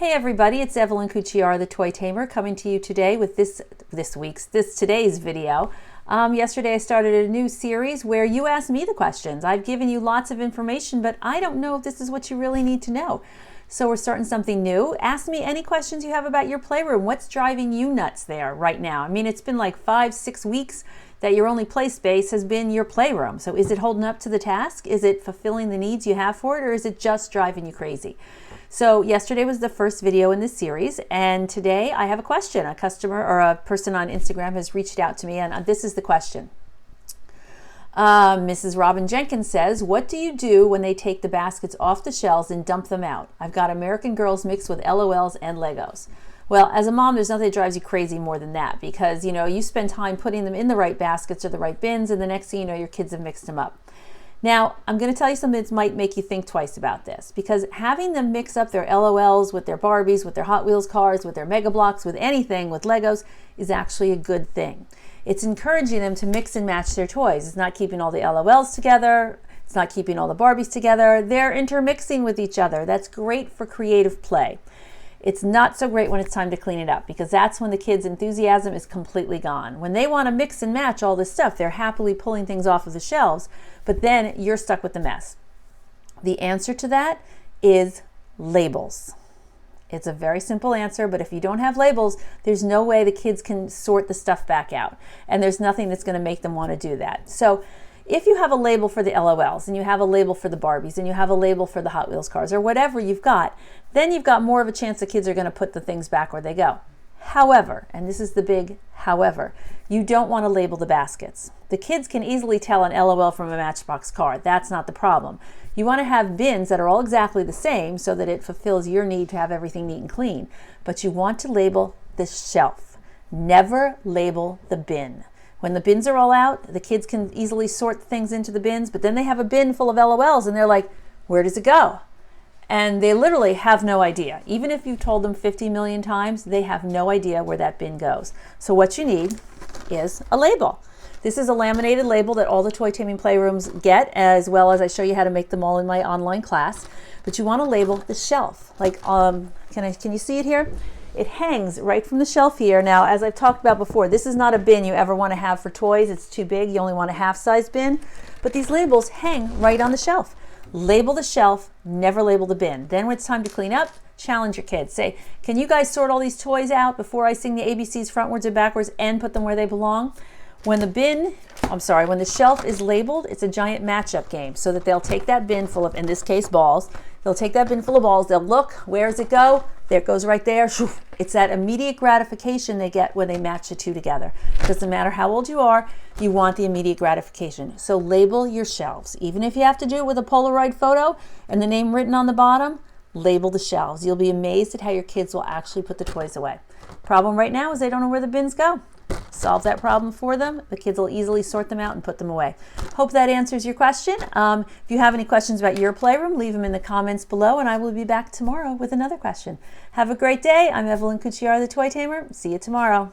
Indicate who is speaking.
Speaker 1: Hey everybody, it's Evelyn the Toy Tamer, coming to you today with today's video. Yesterday I started a new series where you asked me the questions. I've given you lots of information, but I don't know if this is what you really need to know. So we're starting something new. Ask me any questions you have about your playroom. What's driving you nuts there right now? I mean, it's been like 5-6 weeks that your only play space has been your playroom. So is it holding up to the task? Is it fulfilling the needs you have for it, or is it just driving you crazy? So yesterday was the first video in this series, and today I have a question. A customer or a person on Instagram has reached out to me, and this is the question. Mrs. Robyn Jenkins says, what do you do when they take the baskets off the shelves and dump them out? I've got American Girls mixed with LOLs and Legos. Well, as a mom, there's nothing that drives you crazy more than that, because you spend time putting them in the right baskets or the right bins, and the next thing you know, your kids have mixed them up. Now, I'm going to tell you something that might make you think twice about this, because having them mix up their LOLs with their Barbies, with their Hot Wheels cars, with their Mega Bloks, with anything, with Legos, is actually a good thing. It's encouraging them to mix and match their toys. It's not keeping all the LOLs together. It's not keeping all the Barbies together. They're intermixing with each other. That's great for creative play. It's not so great when it's time to clean it up, because that's when the kids' enthusiasm is completely gone. When they want to mix and match all this stuff, they're happily pulling things off of the shelves, but then you're stuck with the mess. The answer to that is labels. It's a very simple answer, but if you don't have labels, there's no way the kids can sort the stuff back out, and there's nothing that's going to make them want to do that. So if you have a label for the LOLs, and you have a label for the Barbies, and you have a label for the Hot Wheels cars, or whatever you've got, then you've got more of a chance the kids are going to put the things back where they go. However, and this is the big however, you don't want to label the baskets. The kids can easily tell an LOL from a Matchbox car. That's not the problem. You want to have bins that are all exactly the same so that it fulfills your need to have everything neat and clean. But you want to label the shelf. Never label the bin. When the bins are all out, the kids can easily sort things into the bins, but then they have a bin full of LOLs and they're like, where does it go? And they literally have no idea. Even if you told them 50 million times, they have no idea where that bin goes. So what you need is a label. This is a laminated label that all the toy taming playrooms get, as well as I show you how to make them all in my online class. But you want to label the shelf. Like, can you see it here? It hangs right from the shelf here. Now, as I've talked about before, this is not a bin you ever want to have for toys. It's too big. You only want a half-size bin. But these labels hang right on the shelf. Label the shelf, never label the bin. Then when it's time to clean up, challenge your kids. Say, can you guys sort all these toys out before I sing the ABCs frontwards and backwards and put them where they belong? When the shelf is labeled, it's a giant matchup game, so that they'll take that bin full of, in this case, balls. They'll take that bin full of balls. They'll look, where does it go? There it goes right there. It's that immediate gratification they get when they match the two together. Doesn't matter how old you are, you want the immediate gratification. So label your shelves. Even if you have to do it with a Polaroid photo and the name written on the bottom, label the shelves. You'll be amazed at how your kids will actually put the toys away. Problem right now is they don't know where the bins go. Solve that problem for them. The kids will easily sort them out and put them away. Hope that answers your question. If you have any questions about your playroom, leave them in the comments below, and I will be back tomorrow with another question. Have a great day. I'm Evelyn the Toy Tamer. See you tomorrow.